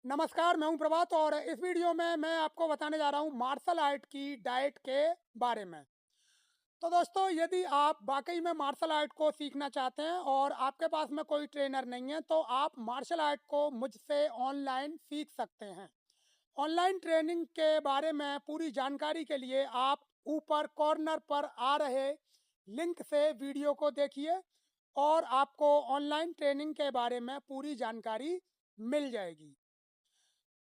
नमस्कार, मैं हूं प्रभात और इस वीडियो में मैं आपको बताने जा रहा हूं मार्शल आर्ट की डाइट के बारे में। तो दोस्तों, यदि आप वाकई में मार्शल आर्ट को सीखना चाहते हैं और आपके पास में कोई ट्रेनर नहीं है, तो आप मार्शल आर्ट को मुझसे ऑनलाइन सीख सकते हैं। ऑनलाइन ट्रेनिंग के बारे में पूरी जानकारी के लिए आप ऊपर कॉर्नर पर आ रहे लिंक से वीडियो को देखिए और आपको ऑनलाइन ट्रेनिंग के बारे में पूरी जानकारी मिल जाएगी।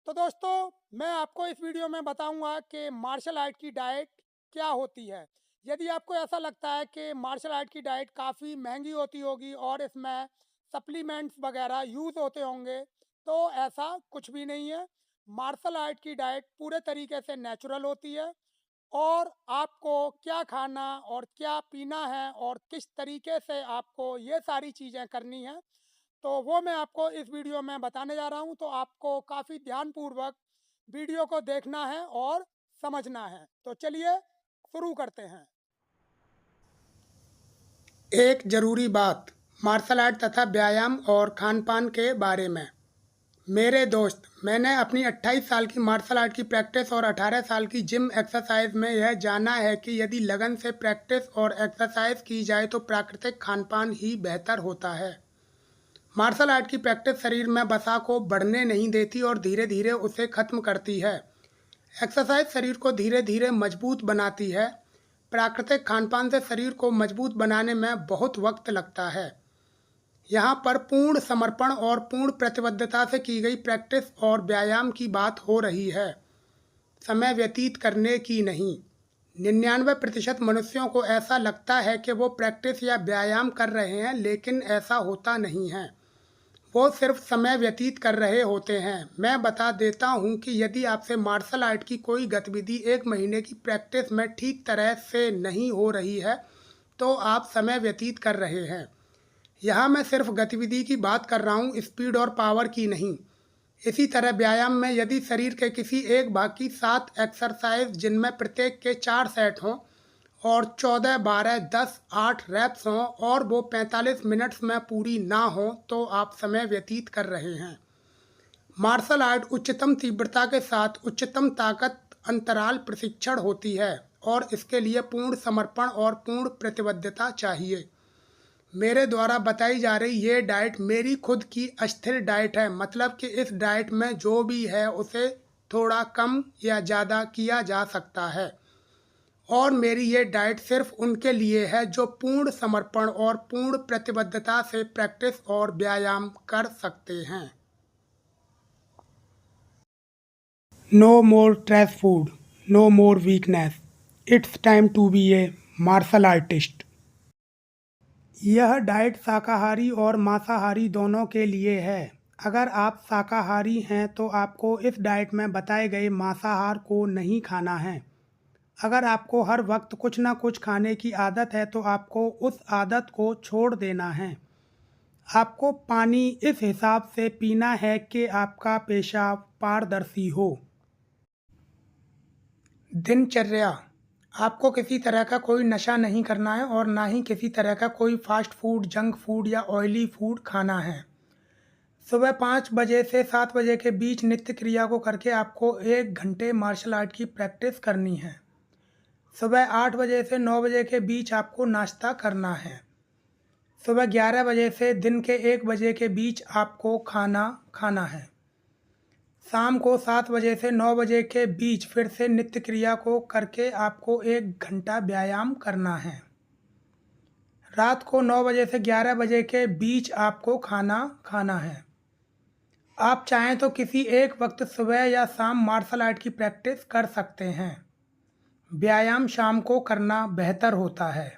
तो दोस्तों, मैं आपको इस वीडियो में बताऊंगा कि मार्शल आर्ट की डाइट क्या होती है। यदि आपको ऐसा लगता है कि मार्शल आर्ट की डाइट काफ़ी महंगी होती होगी और इसमें सप्लीमेंट्स वगैरह यूज़ होते होंगे, तो ऐसा कुछ भी नहीं है। मार्शल आर्ट की डाइट पूरे तरीके से नेचुरल होती है और आपको क्या खाना और क्या पीना है और किस तरीके से आपको ये सारी चीज़ें करनी हैं, तो वो मैं आपको इस वीडियो में बताने जा रहा हूँ। तो आपको काफ़ी ध्यानपूर्वक वीडियो को देखना है और समझना है। तो चलिए शुरू करते हैं। एक ज़रूरी बात, मार्शल आर्ट तथा व्यायाम और खान पान के बारे में। मेरे दोस्त, मैंने अपनी 28 साल की मार्शल आर्ट की प्रैक्टिस और 18 साल की जिम एक्सरसाइज में यह जाना है कि यदि लगन से प्रैक्टिस और एक्सरसाइज की जाए तो प्राकृतिक खान पान ही बेहतर होता है। मार्शल आर्ट की प्रैक्टिस शरीर में वसा को बढ़ने नहीं देती और धीरे धीरे उसे खत्म करती है। एक्सरसाइज शरीर को धीरे धीरे मजबूत बनाती है। प्राकृतिक खानपान से शरीर को मजबूत बनाने में बहुत वक्त लगता है। यहाँ पर पूर्ण समर्पण और पूर्ण प्रतिबद्धता से की गई प्रैक्टिस और व्यायाम की बात हो रही है, समय व्यतीत करने की नहीं। 99% मनुष्यों को ऐसा लगता है कि वो प्रैक्टिस या व्यायाम कर रहे हैं, लेकिन ऐसा होता नहीं है। वो सिर्फ समय व्यतीत कर रहे होते हैं। मैं बता देता हूँ कि यदि आपसे मार्शल आर्ट की कोई गतिविधि 1 महीने की प्रैक्टिस में ठीक तरह से नहीं हो रही है, तो आप समय व्यतीत कर रहे हैं। यहाँ मैं सिर्फ गतिविधि की बात कर रहा हूँ, स्पीड और पावर की नहीं। इसी तरह व्यायाम में यदि शरीर के किसी एक भाग की 7 एक्सरसाइज जिनमें प्रत्येक के 4 सेट हों और 14, 12, 10, 8 रैप्स हों और वो 45 मिनट्स में पूरी ना हो, तो आप समय व्यतीत कर रहे हैं। मार्शल आर्ट उच्चतम तीव्रता के साथ उच्चतम ताकत अंतराल प्रशिक्षण होती है और इसके लिए पूर्ण समर्पण और पूर्ण प्रतिबद्धता चाहिए। मेरे द्वारा बताई जा रही ये डाइट मेरी खुद की अस्थिर डाइट है, मतलब कि इस डाइट में जो भी है उसे थोड़ा कम या ज़्यादा किया जा सकता है और मेरी ये डाइट सिर्फ उनके लिए है जो पूर्ण समर्पण और पूर्ण प्रतिबद्धता से प्रैक्टिस और व्यायाम कर सकते हैं। No more trash food, no more weakness, it's time to be a martial artist. यह डाइट शाकाहारी और मांसाहारी दोनों के लिए है। अगर आप शाकाहारी हैं तो आपको इस डाइट में बताए गए मांसाहार को नहीं खाना है। अगर आपको हर वक्त कुछ ना कुछ खाने की आदत है तो आपको उस आदत को छोड़ देना है। आपको पानी इस हिसाब से पीना है कि आपका पेशाब पारदर्शी हो। दिनचर्या, आपको किसी तरह का कोई नशा नहीं करना है और ना ही किसी तरह का कोई फास्ट फूड, जंक फूड या ऑयली फूड खाना है। सुबह 5 बजे से 7 बजे के बीच नित्य क्रिया को करके आपको 1 घंटे मार्शल आर्ट की प्रैक्टिस करनी है। सुबह 8 बजे से 9 बजे के बीच आपको नाश्ता करना है। सुबह 11 बजे से दिन के 1 बजे के बीच आपको खाना खाना है। शाम को 7 बजे से 9 बजे के बीच फिर से नित्य क्रिया को करके आपको 1 घंटा व्यायाम करना है। रात को 9 बजे से 11 बजे के बीच आपको खाना खाना है। आप चाहें तो किसी एक वक्त सुबह या शाम मार्शल आर्ट की प्रैक्टिस कर सकते हैं। व्यायाम शाम को करना बेहतर होता है।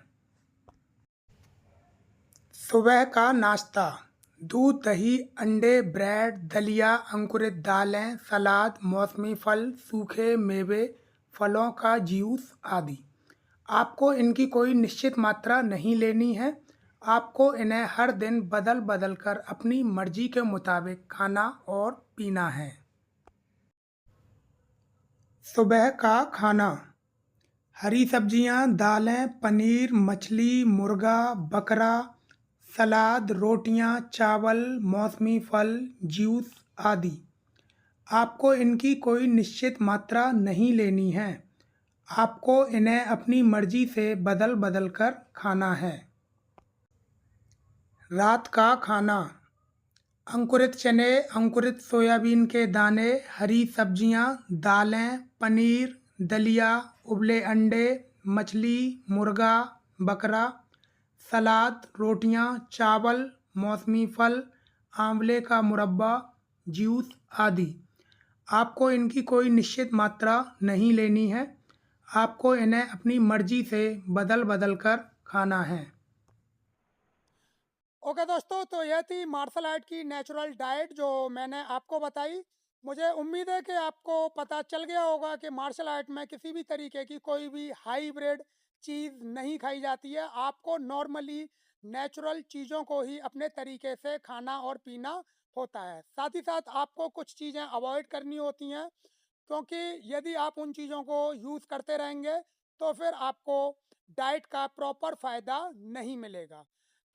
सुबह का नाश्ता, दूध, दही, अंडे, ब्रेड, दलिया, अंकुरित दालें, सलाद, मौसमी फल, सूखे मेवे, फलों का जूस आदि। आपको इनकी कोई निश्चित मात्रा नहीं लेनी है। आपको इन्हें हर दिन बदल बदल कर अपनी मर्जी के मुताबिक खाना और पीना है। सुबह का खाना, हरी सब्जियां, दालें, पनीर, मछली, मुर्गा, बकरा, सलाद, रोटियां, चावल, मौसमी फल, जूस आदि। आपको इनकी कोई निश्चित मात्रा नहीं लेनी है। आपको इन्हें अपनी मर्जी से बदल बदल कर खाना है। रात का खाना: अंकुरित चने, अंकुरित सोयाबीन के दाने, हरी सब्जियां, दालें, पनीर, दलिया, उबले अंडे, मछली, मुर्गा, बकरा, सलाद, रोटियां, चावल, मौसमी फल, आंवले का मुरब्बा, जूस आदि। आपको इनकी कोई निश्चित मात्रा नहीं लेनी है। आपको इन्हें अपनी मर्जी से बदल बदल कर खाना है। ओके दोस्तों, तो यह थी मार्शल आर्ट की नेचुरल डाइट जो मैंने आपको बताई। मुझे उम्मीद है कि आपको पता चल गया होगा कि मार्शल आर्ट में किसी भी तरीके की कोई भी हाईब्रिड चीज़ नहीं खाई जाती है। आपको नॉर्मली नेचुरल चीज़ों को ही अपने तरीके से खाना और पीना होता है। साथ ही साथ आपको कुछ चीज़ें अवॉइड करनी होती हैं, क्योंकि यदि आप उन चीज़ों को यूज़ करते रहेंगे तो फिर आपको डाइट का प्रॉपर फ़ायदा नहीं मिलेगा।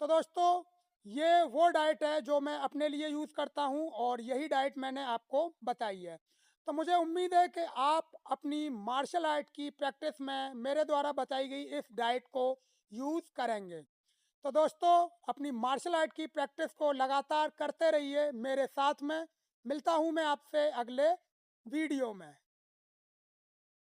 तो दोस्तों, ये वो डाइट है जो मैं अपने लिए यूज़ करता हूँ और यही डाइट मैंने आपको बताई है। तो मुझे उम्मीद है कि आप अपनी मार्शल आर्ट की प्रैक्टिस में मेरे द्वारा बताई गई इस डाइट को यूज़ करेंगे। तो दोस्तों, अपनी मार्शल आर्ट की प्रैक्टिस को लगातार करते रहिए मेरे साथ में। मिलता हूँ मैं आपसे अगले वीडियो में।